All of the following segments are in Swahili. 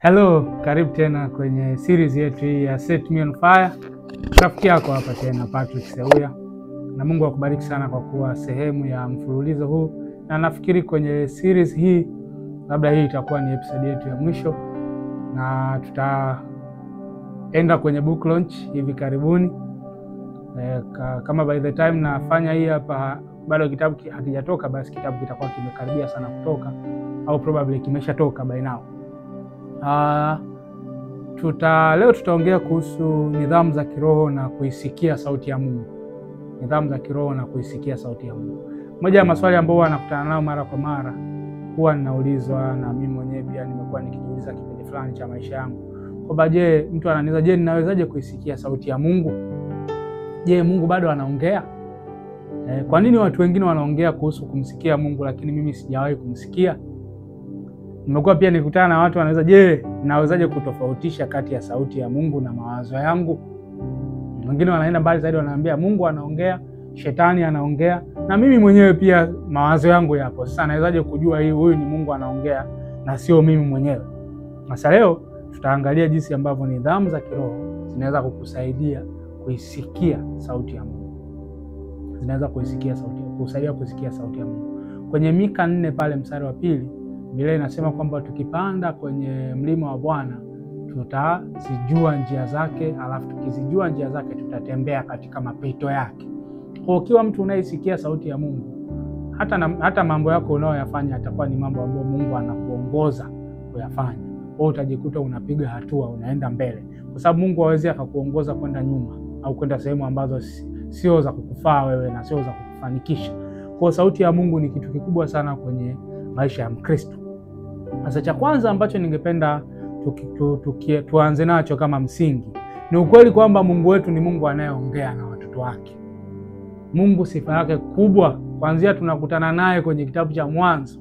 Hello, karibu tena kwenye series yetu hii ya Set Me on Fire. Rafiki yako hapa tena Patrick Seuya. Na Mungu akubariki sana kwa kuwa sehemu ya mfululizo huu. Na nafikiri kwenye series hii labda hii itakuwa ni episode yetu ya mwisho na tutaenda kwenye book launch hivi karibuni. Kama by the time nafanya hii hapa bado kitabu hakijatoka, basi kitabu kitakuwa kimekaribia sana kutoka au probably kimeshatoka by now. Leo tutaongea kuhusu nidhamu za kiroho na kuisikia sauti ya Mungu. Nidhamu za kiroho na kuisikia sauti ya Mungu. Moja ya maswali ambayo wanakutana nao mara kwa mara, huwa ninaulizwa na mimi mwenyewe pia nimekuwa nikijiuliza kipindi fulani cha maisha yangu. Kwamba je, mtu ananiuliza je, ninawezaje kuisikia sauti ya Mungu? Je, Mungu bado anaongea? Kwa nini watu wengine wanaongea kuhusu kumsikia Mungu lakini mimi sijawahi kumsikia? Nimekuwa pia nikutana na watu wanaweza, je, nawezaje kutofautisha kati ya sauti ya Mungu na mawazo yangu? Wengine wanaenda mbali zaidi, wanaambia Mungu anaongea, shetani anaongea, na mimi mwenyewe pia mawazo yangu yapo. Sasa nawezaje kujua huyu ni Mungu anaongea na sio mimi mwenyewe? Sasa leo tutaangalia jinsi ambavyo nidhamu za kiroho zinaweza kukusaidia kuisikia sauti ya Mungu. Zinaweza kusaidia kusikia sauti ya Mungu. Kwenye Mika 4 pale mstari wa 2, Biblia inasema kwamba tukipanda kwenye mlima wa Bwana tutazijua njia zake, alafu tukizijua njia zake tutatembea katika mapito yake. Kwa ukiwa mtu unayesikia sauti ya Mungu, hata mambo yako unayoyafanya yatakuwa ni mambo ambayo Mungu anakuongoza kuyafanya. Kwa utajikuta unapiga hatua, unaenda mbele. Kwa sababu Mungu hawezi akakuongoza kwenda nyuma au kwenda sehemu ambazo sio za kukufaa wewe na sio za kukufanikisha. Kwa sauti ya Mungu ni kitu kikubwa sana kwenye maisha ya Mkristo. Sasa cha kwanza ambacho ningependa tuanze nacho kama msingi ni ukweli kwamba Mungu wetu ni Mungu anayeongea na watoto wake. Mungu sifa yake kubwa kuanzia tunakutana naye kwenye kitabu cha Mwanzo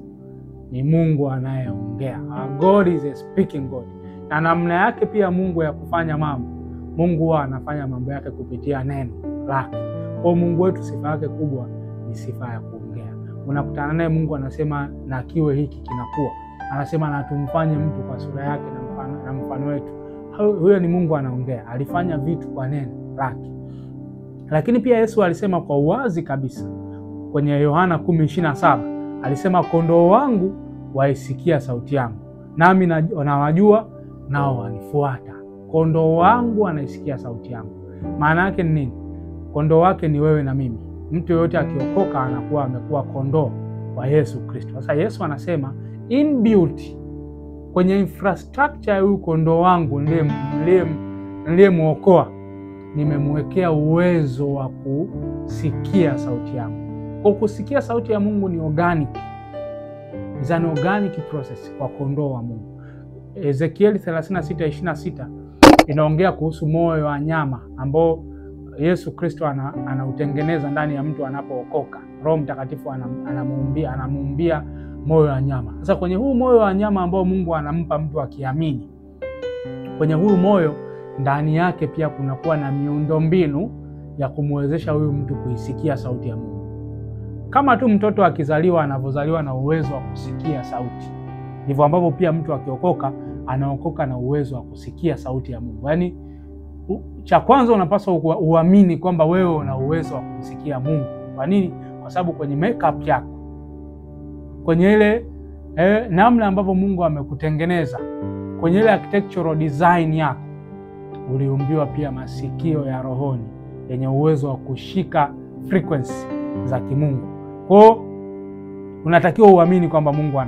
ni Mungu anayeongea. God is a speaking God. Na namna yake pia Mungu ya kufanya mambo, Mungu anafanya mambo yake kupitia neno lake. Kwa Mungu wetu sifa yake kubwa ni sifa ya kuongea. Unakutana naye Mungu anasema na kiwe hiki kinakuwa. Anasema na tumfanye mtu kwa sura yake na mfano wetu. Huyo ni Mungu anaongea. Alifanya vitu kwa neno lake. Lakini pia Yesu alisema kwa uwazi kabisa kwenye Yohana 10:27, alisema kondoo wangu waisikia sauti yangu, nami nawajua nao wanifuata. Kondoo wangu anaisikia sauti yangu. Maana yake ni nini? Kondoo wake ni wewe na mimi. Mtu yote akiokoka anakuwa amekuwa kondoo wa Yesu Kristo. Sasa Yesu anasema inbuilt kwenye infrastructure ya huyu kondoo wangu niliyemuokoa, nimemwekea uwezo wa kusikia sauti yangu. Kwa kusikia sauti ya Mungu ni organic. Is an organic process kwa kondoo wa Mungu. Ezekiel 36:26 inaongea kuhusu moyo wa nyama ambao Yesu Kristo anautengeneza ndani ya mtu anapookoka. Roho Mtakatifu anamuumbia moyo wa nyama. Sasa kwenye huu moyo wa nyama ambao Mungu anampa mtu akiamini, kwenye huu moyo ndani yake pia kunakuwa na miundombinu ya kumwezesha huyu mtu kuisikia sauti ya Mungu. Kama tu mtoto akizaliwa anavyozaliwa na uwezo wa kusikia sauti, ndivyo ambavyo pia mtu akiokoka anaokoka na uwezo wa kusikia sauti ya Mungu. Yaani cha kwanza unapaswa uamini kwamba wewe una uwezo wa kumsikia Mungu. Kwa nini? Kwa sababu kwenye makeup yako, kwenye ile namna ambavyo Mungu amekutengeneza, kwenye ile architectural design yako, uliumbiwa pia masikio ya rohoni yenye uwezo wa kushika frequency za kimungu. Kwa unatakiwa uamini kwamba Mungu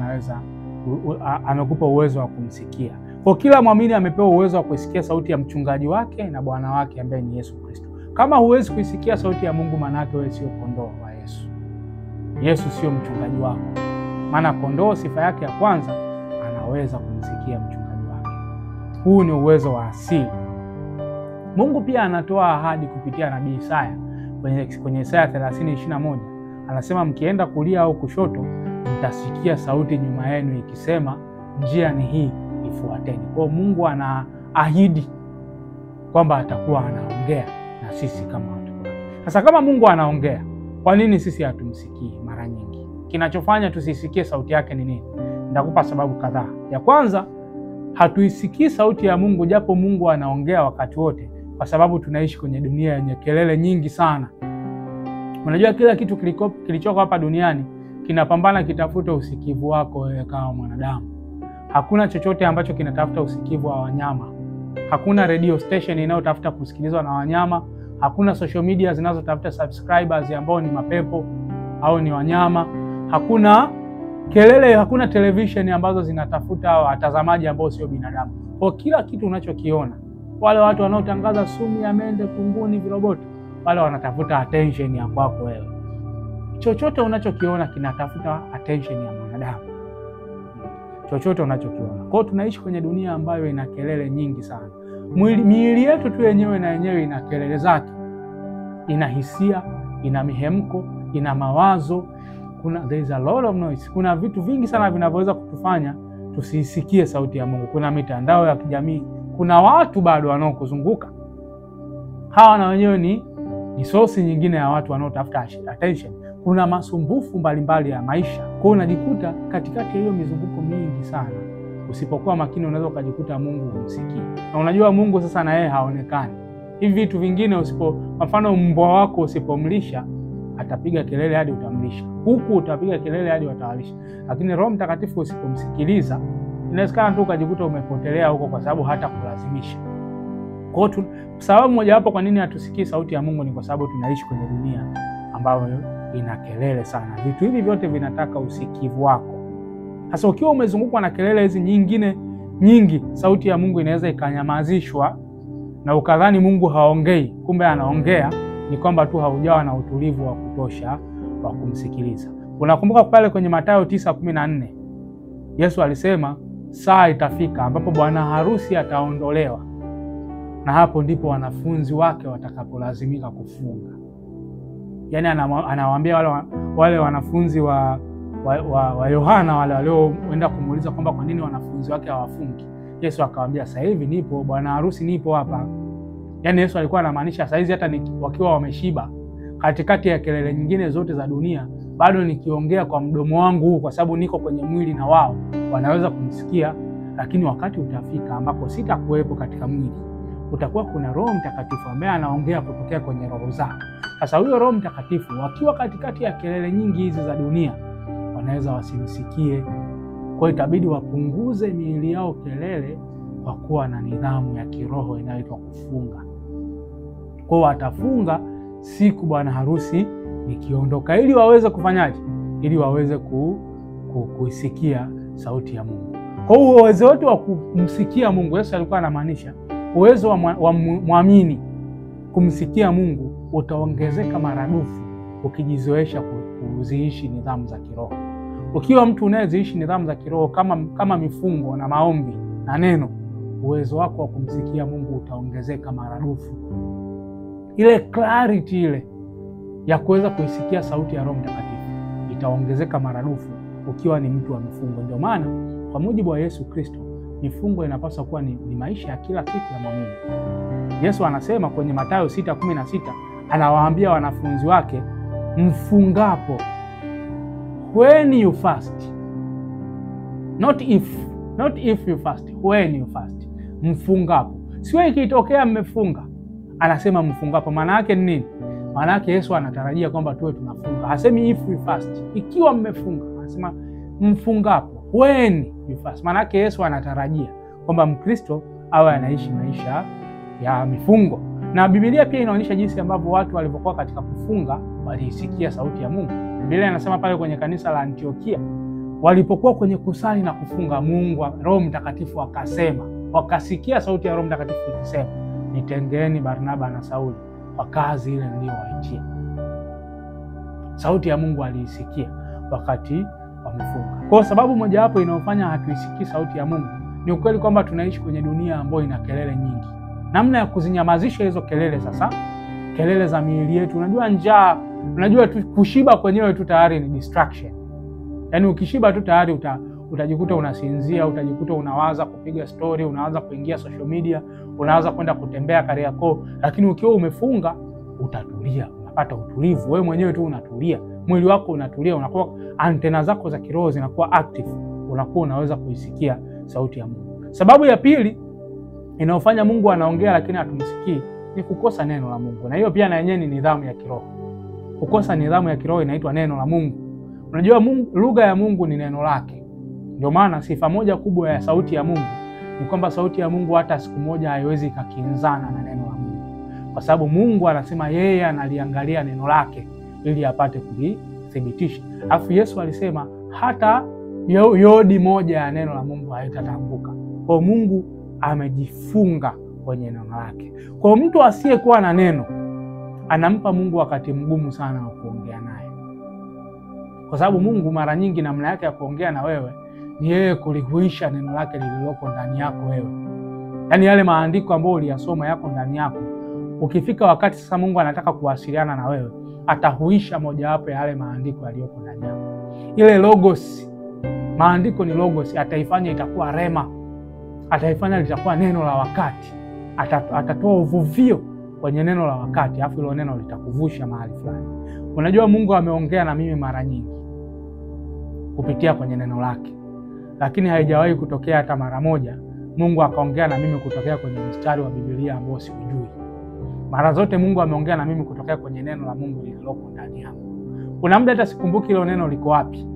amekupa uwezo wa kumsikia. Kwa kila muamini amepewa uwezo wa kusikia sauti ya mchungaji wake na Bwana wake ambaye ni Yesu Kristo. Kama huwezi kuisikia sauti ya Mungu, maana yake wewe sio kondoo wa Yesu. Yesu sio mchungaji wako. Maana kondoo sifa yake ya kwanza anaweza kumsikia mchungaji wake. Huu ni uwezo wa asili. Mungu pia anatoa ahadi kupitia nabii Isaya kwenye Isaya 30:21. Anasema mkienda kulia au kushoto mtasikia sauti nyuma yenu ikisema njia ni hii, ifuateni. Kwa Mungu anaahidi kwamba atakuwa anaongea na sisi kama watu wake. Sasa kama Mungu anaongea, kwa nini sisi hatumsikii mara nyingi? Kinachofanya tusisikie sauti yake ni nini? Nitakupa sababu kadhaa. Ya kwanza, hatuisikii sauti ya Mungu japo Mungu anaongea wakati wote, kwa sababu tunaishi kwenye dunia yenye kelele nyingi sana. Unajua kila kitu kilichoko hapa duniani kinapambana kitafuta usikivu wako wewe kama mwanadamu. Hakuna chochote ambacho kinatafuta usikivu wa wanyama. Hakuna radio station inayotafuta kusikilizwa na wanyama. Hakuna social media zinazotafuta subscribers ambao ni mapepo au ni wanyama. Hakuna kelele, hakuna television ambazo zinatafuta watazamaji ambao sio binadamu. Kwa kila kitu unachokiona, wale watu wanaotangaza sumu ya mende, kunguni, viroboto, wale wanatafuta attention ya kwako wewe. Chochote unachokiona kinatafuta attention ya mwanadamu. Chochote unachokiona. Kwa hiyo tunaishi kwenye dunia ambayo ina kelele nyingi sana. Miili yetu tu yenyewe na yenyewe ina kelele zake. Ina hisia, ina mihemko, ina mawazo. There is a lot of noise. Kuna vitu vingi sana vinavyoweza kutufanya tusisikie sauti ya Mungu. Kuna mitandao ya kijamii, kuna watu bado wanaokuzunguka. Hawa na wenyewe ni source nyingine ya watu wanaotafuta attention. Kuna masumbufu mbalimbali ya maisha. Kwa hiyo unajikuta katikati ya hiyo mizunguko mingi sana. Usipokuwa makini unaweza ukajikuta Mungu humsikii. Na unajua Mungu sasa na yeye haonekani. Hivi vitu vingine kwa mfano mbwa wako usipomlisha atapiga kelele hadi utamlisha. Huku utapiga kelele hadi watawalisha. Lakini Roho Mtakatifu usipomsikiliza, inawezekana tu ukajikuta umepotelea huko kwa sababu hata kulazimisha. Kwa hiyo sababu moja hapo kwa nini hatusikii sauti ya Mungu ni kwa sababu tunaishi kwenye dunia ambayo ina kelele sana. Vitu hivi vyote vinataka usikivu wako. Sasa ukiwa umezungukwa na kelele hizi nyingi, sauti ya Mungu inaweza ikanyamazishwa na ukadhani Mungu haongei, kumbe anaongea. Ni kwamba tu haujawa na utulivu wa kutosha wa kumsikiliza. Unakumbuka pale kwenye Mathayo 9:14 Yesu alisema saa itafika ambapo bwana harusi ataondolewa, na hapo ndipo wanafunzi wake watakapolazimika kufunga. Yaani anawaambia wale wanafunzi wa Yohana wale walioenda kumuuliza kwamba kwa nini wanafunzi wake hawafungi. Yesu akawaambia sasa hivi nipo, bwana harusi nipo hapa. Yaani Yesu alikuwa anamaanisha sasa hizi hata wakiwa wameshiba, katikati ya kelele nyingine zote za dunia, bado nikiongea kwa mdomo wangu huu kwa sababu niko kwenye mwili na wao wanaweza kunisikia. Lakini wakati utafika ambapo sitakuwepo katika mwili, utakuwa kuna Roho Mtakatifu ambaye anaongea kutokea kwenye roho zao. Sasa huyo Roho Mtakatifu wakiwa katikati ya kelele nyingi hizi za dunia, wanaweza wasimsikie. Kwa hiyo itabidi wapunguze miili yao kelele kwa kuwa na nidhamu ya kiroho inayoitwa kufunga. Kwa hiyo watafunga siku bwana harusi nikiondoka, ili waweze kufanyaje? Ili waweze kuisikia sauti ya Mungu. Kwa hiyo uwezo wetu wa kumsikia Mungu, Yesu alikuwa anamaanisha uwezo wa muamini kumsikia Mungu utaongezeka maradufu ukijizoesha kuziishi nidhamu za kiroho. Ukiwa mtu unayeziishi nidhamu za kiroho kama mifungo na maombi na neno, uwezo wako wa kumsikia Mungu utaongezeka maradufu. Ile clarity ile ya kuweza kuisikia sauti ya Roho Mtakatifu itaongezeka maradufu ukiwa ni mtu wa mifungo. Ndio maana kwa mujibu wa Yesu Kristo, mifungo inapaswa kuwa ni maisha ya kila siku ya muumini. Yesu anasema kwenye Mathayo 6:16, anawaambia wanafunzi wake, mfungapo, when you fast, not if you fast, when you fast. Mfungapo, sio ikitokea mmefunga. Anasema mfungapo. Maana yake ni nini? Maana yake Yesu anatarajia kwamba tuwe tunafunga. Hasemi if you fast, ikiwa mmefunga. Anasema mfungapo, when you fast. Maana yake Yesu anatarajia kwamba Mkristo awe anaishi maisha ya mifungo. Na Biblia pia inaonyesha jinsi ambavyo watu walivyokuwa katika kufunga waliisikia sauti ya Mungu. Biblia inasema pale kwenye kanisa la Antiokia, walipokuwa kwenye kusali na kufunga, Mungu Roho Mtakatifu akasema, wakasikia sauti ya Roho Mtakatifu ikisema, nitengeeni Barnaba na Sauli kwa kazi ile niliyowaitia. Sauti ya Mungu aliisikia wakati wamefunga. Kwa sababu moja wapo inayofanya hatuisikii sauti ya Mungu ni ukweli kwamba tunaishi kwenye dunia ambayo ina kelele nyingi. Namna ya kuzinyamazisha hizo kelele sasa, kelele za miili yetu. Unajua njaa, unajua kushiba kwenyewe tu tayari ni distraction. Yaani ukishiba tu tayari utajikuta unasinzia, utajikuta unawaza kupiga story, unaanza kuingia social media, unaanza kwenda kutembea Kariakoo. Lakini ukiwa umefunga utatulia, unapata utulivu. Wewe mwenyewe tu unatulia, mwili wako unatulia, unakuwa antena zako za kiroho zinakuwa active, unakuwa unaweza kuisikia sauti ya Mungu. Sababu ya pili inayofanya Mungu anaongea lakini hatumsikii ni kukosa neno la Mungu. Na hiyo pia na yenyewe ni nidhamu ya kiroho. Kukosa nidhamu ya kiroho inaitwa neno la Mungu. Unajua lugha ya Mungu ni neno lake. Ndio maana sifa moja kubwa ya sauti ya Mungu ni kwamba sauti ya Mungu hata siku moja haiwezi kukinzana na neno la Mungu. Kwa sababu Mungu anasema yeye analiangalia neno lake ili apate kulithibitisha. Alafu Yesu alisema hata yodi moja ya neno la Mungu haitatanguka. Kwa Mungu amejifunga kwenye neno lake. Kwa mtu asiyekuwa na neno anampa Mungu wakati mgumu sana wa kuongea naye. Kwa sababu Mungu mara nyingi namna yake ya kuongea na wewe ni yeye kulihuisha neno lake lililoko ndani yako wewe. Yaani yale maandiko ambayo uliyasoma yako ndani yako. Ukifika wakati sasa Mungu anataka kuwasiliana na wewe, atahuisha mojawapo ya yale maandiko yaliyoko ndani yako. Ile logos, maandiko ni logos, ataifanya itakuwa rema. Ataifanya litakuwa neno la wakati. Atatoa uvuvio kwenye neno la wakati, afu hilo neno litakuvusha mahali fulani. Unajua Mungu ameongea na mimi mara nyingi kupitia kwenye neno lake. Lakini haijawahi kutokea hata mara moja Mungu akaongea na mimi kutokea kwenye mstari wa Biblia ambao siujui. Mara zote Mungu ameongea na mimi kutokea kwenye neno la Mungu lililoko ndani yangu. Kuna muda hata sikumbuki hilo neno liko wapi,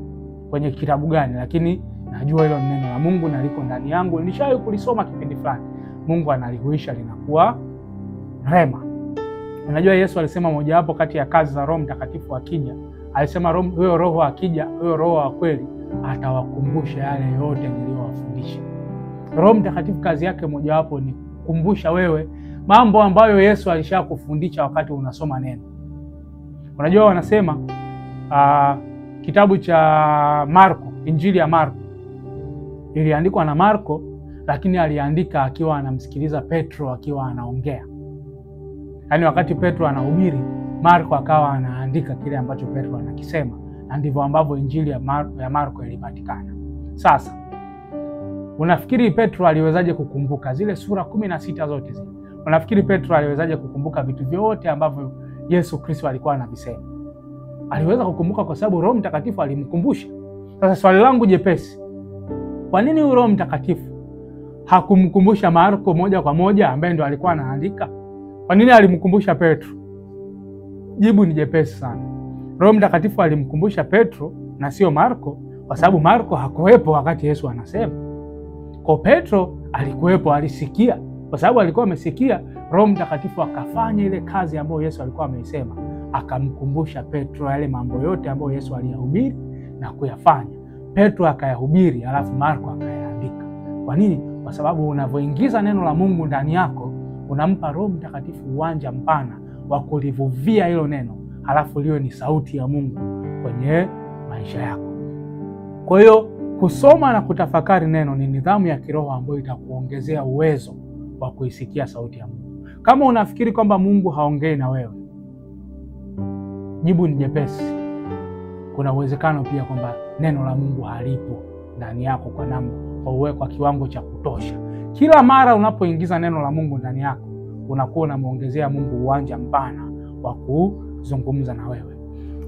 kwenye kitabu gani, lakini najua hilo neno la Mungu na liko ndani yangu. Nilishawahi kulisoma kipindi fulani. Mungu analihuisha linakuwa rema. Unajua Yesu alisema mojawapo kati ya kazi za Roho Mtakatifu akija, alisema huyo Roho akija, huyo Roho wa kweli atawakumbusha yale yote niliyowafundisha. Roho Mtakatifu kazi yake mojawapo ni kukumbusha wewe mambo ambayo Yesu alishakufundisha wakati unasoma neno. Unajua wanasema kitabu cha Marko, Injili ya Marko iliandikwa na Marko, lakini aliandika akiwa anamsikiliza Petro akiwa anaongea. Yaani wakati Petro anahubiri, Marko akawa anaandika kile ambacho Petro anakisema, na ndivyo ambavyo Injili ya Marko ilipatikana. Sasa unafikiri Petro aliwezaje kukumbuka zile sura 16 zote zile? Unafikiri Petro aliwezaje kukumbuka vitu vyote ambavyo Yesu Kristo alikuwa anavisema? Aliweza kukumbuka kwa sababu Roho Mtakatifu alimkumbusha. Sasa swali langu jepesi, kwa nini Roho Mtakatifu hakumkumbusha Marko moja kwa moja ambaye ndo alikuwa anaandika? Kwa nini alimkumbusha Petro? Jibu ni jepesi sana. Roho Mtakatifu alimkumbusha Petro na sio Marko kwa sababu Marko hakuwepo wakati Yesu anasema. Kwa Petro alikuwepo, alisikia. Kwa sababu alikuwa amesikia, Roho Mtakatifu akafanya ile kazi ambayo Yesu alikuwa ameisema, akamkumbusha Petro yale mambo yote ambayo Yesu aliyahubiri na kuyafanya. Petro akayahubiri, alafu Marko akayaandika. Kwa nini? Kwa sababu unavyoingiza neno la Mungu ndani yako, unampa Roho Mtakatifu uwanja mpana wa kulivuvia hilo neno, halafu liwe ni sauti ya Mungu kwenye maisha yako. Kwa hiyo kusoma na kutafakari neno ni nidhamu ya kiroho ambayo itakuongezea uwezo wa kuisikia sauti ya Mungu. Kama unafikiri kwamba Mungu haongei na wewe, jibu ni jepesi. Kuna uwezekano pia kwamba neno la Mungu halipo ndani yako kwa kiwango cha kutosha. Kila mara unapoingiza neno la Mungu ndani yako, unakuwa unamuongezea Mungu uwanja mpana wa kuzungumza na wewe.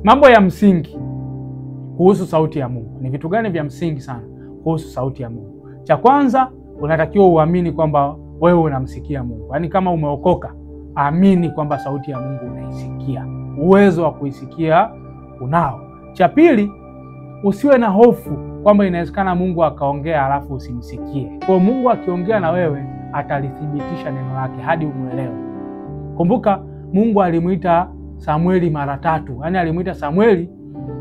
Mambo ya msingi kuhusu sauti ya Mungu. Ni vitu gani vya msingi sana kuhusu sauti ya Mungu? Cha kwanza, unatakiwa uamini kwamba wewe unamsikia Mungu. Yaani kama umeokoka, amini kwamba sauti ya Mungu unaisikia. Uwezo wa kuisikia unao. Cha pili, usiwe na hofu kwamba inawezekana Mungu akaongea alafu usimsikie. Kwa Mungu akiongea na wewe, atalithibitisha neno lake hadi umuelewe. Kumbuka Mungu alimuita Samueli mara 3. Yaani alimuita Samueli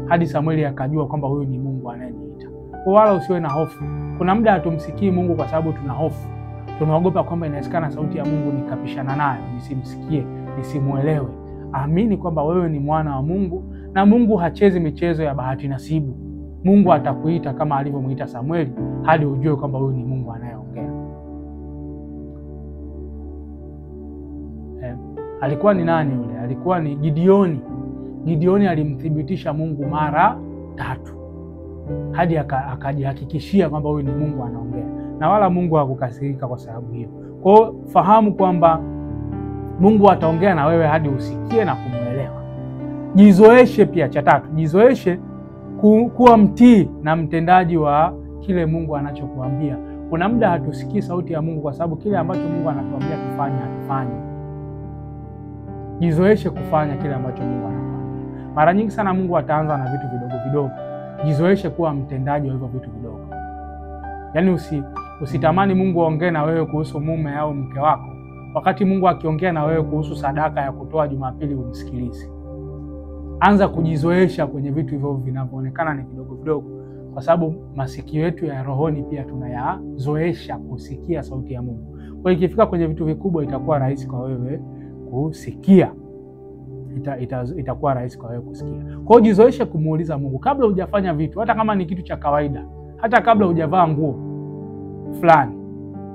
hadi Samueli akajua kwamba huyu ni Mungu anayeniita. Kwa wala usiwe na hofu. Kuna muda hatumsikii Mungu kwa sababu tuna hofu. Tunaogopa kwamba inawezekana sauti ya Mungu nikapishana nayo, nisimsikie, nisimuelewe. Amini kwamba wewe ni mwana wa Mungu na Mungu hachezi michezo ya bahati nasibu. Mungu atakuita kama alivyomuita Samueli hadi ujue kwamba huyu ni Mungu anayeongea. Alikuwa ni nani yule? Alikuwa ni Gideoni. Gideoni alimthibitisha Mungu mara 3 hadi akajihakikishia kwamba huyu ni Mungu anaongea, na wala Mungu hakukasirika kwa sababu hiyo. Kwa hiyo fahamu kwamba Mungu ataongea na wewe hadi usikie na kumuelewa. Jizoeshe pia, cha 3, jizoeshe kuwa mtii na mtendaji wa kile Mungu anachokuambia Kuna muda hatusikii sauti ya Mungu kwa sababu kile ambacho Mungu anatuambia tufanye hatufanyi. Jizoeshe kufanya kile ambacho Mungu anafanya. Mara nyingi sana Mungu ataanza na vitu vidogo vidogo. Jizoeshe kuwa mtendaji wa hivyo vitu vidogo. Yaani usitamani Mungu aongee na wewe kuhusu mume au mke wako, wakati Mungu akiongea na wewe kuhusu sadaka ya kutoa Jumapili umsikilize. Anza kujizoesha kwenye vitu hivyo vinavyoonekana ni vidogo vidogo, kwa sababu masikio yetu ya rohoni pia tunayazoesha kusikia sauti ya Mungu. Kwa hiyo ikifika kwenye vitu vikubwa itakuwa rahisi kwa wewe kusikia. Itakuwa rahisi kwa wewe kusikia. Kwa hiyo jizoeshe kumuuliza Mungu kabla hujafanya vitu, hata kama ni kitu cha kawaida, hata kabla hujavaa nguo fulani.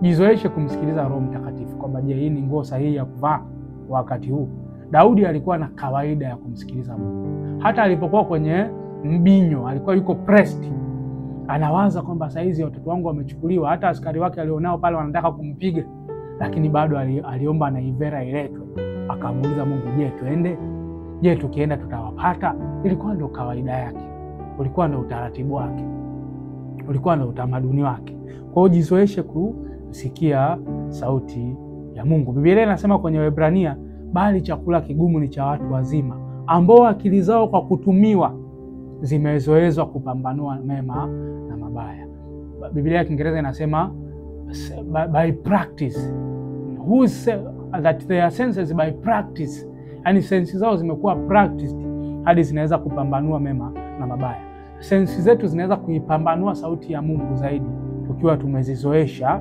Jizoeshe kumsikiliza Roho Mtakatifu kwamba je, hii ni nguo sahihi ya kuvaa wakati huu? Daudi alikuwa na kawaida ya kumsikiliza Mungu. Hata alipokuwa kwenye mbinyo, alikuwa yuko pressed. Anawaza kwamba saa hizi watoto wangu wamechukuliwa, hata askari wake alionao pale wanataka kumpiga, lakini bado aliomba na ivera iletwe. Akamuuliza Mungu, je, tuende? Je, tukienda tutawapata? Ilikuwa ndio kawaida yake. Ulikuwa ndio utaratibu wake. Ulikuwa ndio utamaduni wake. Kwa hiyo jizoeshe kusikia sauti ya Mungu. Biblia inasema kwenye Waebrania, bali chakula kigumu ni cha watu wazima ambao akili zao kwa kutumiwa zimezoezwa kupambanua mema na mabaya. Biblia ya Kiingereza inasema by practice. Who said that their senses by practice? Yani sensi zao zimekuwa practiced hadi zinaweza kupambanua mema na mabaya. Sensi zetu zinaweza kuipambanua sauti ya Mungu zaidi tukiwa tumezizoesha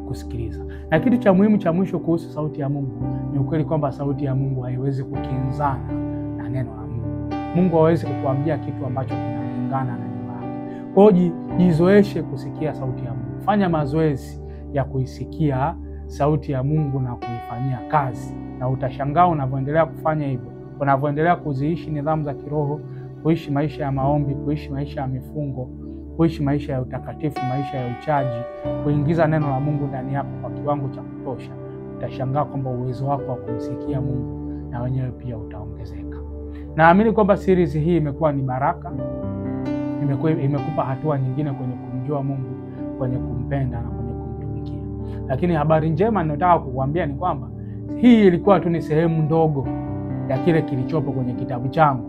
kusikiliza. Na kitu cha muhimu cha mwisho kuhusu sauti ya Mungu ni ukweli kwamba sauti ya Mungu haiwezi kukinzana na neno la Mungu. Mungu hawezi kukuambia kitu ambacho kinalingana na neno lake. Kwa hiyo jizoeshe kusikia sauti ya Mungu. Fanya mazoezi ya kuisikia sauti ya Mungu na kuifanyia kazi, na utashangaa unavyoendelea kufanya hivyo, unavyoendelea kuziishi nidhamu za kiroho, kuishi maisha ya maombi, kuishi maisha ya mifungo, kuishi maisha ya utakatifu, maisha ya uchaji, kuingiza neno la Mungu ndani yako kwa kiwango cha kutosha. Utashangaa kwamba uwezo wako wa kumsikia Mungu na wenyewe pia utaongezeka. Naamini kwamba series hii imekuwa ni baraka, imekupa hatua nyingine kwenye kumjua Mungu, kwenye kumpenda na kwenye kumtumikia. Lakini habari njema ninataka kukuambia ni kwamba hii ilikuwa tu ni sehemu ndogo ya kile kilichopo kwenye kitabu changu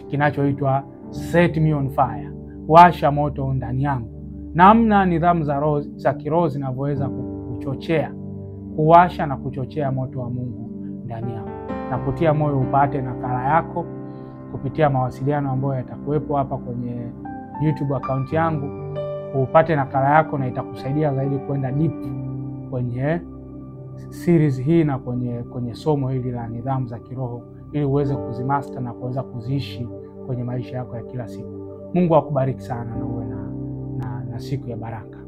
kinachoitwa Set Me on Fire, washa moto ndani yangu. Namna nidhamu za kiroho zinavyoweza kuchochea, kuwasha na kuchochea moto wa Mungu ndani yako. Na kutia moyo upate nakala yako kupitia mawasiliano ambayo yatakuwepo hapa kwenye YouTube account yangu. Upate nakala yako na itakusaidia zaidi kwenda deep kwenye series hii na kwenye somo hili la nidhamu za kiroho, ili uweze kuzimaster na kuweza kuziishi kwenye maisha yako ya kila siku. Mungu akubariki sana na uwe na siku ya baraka.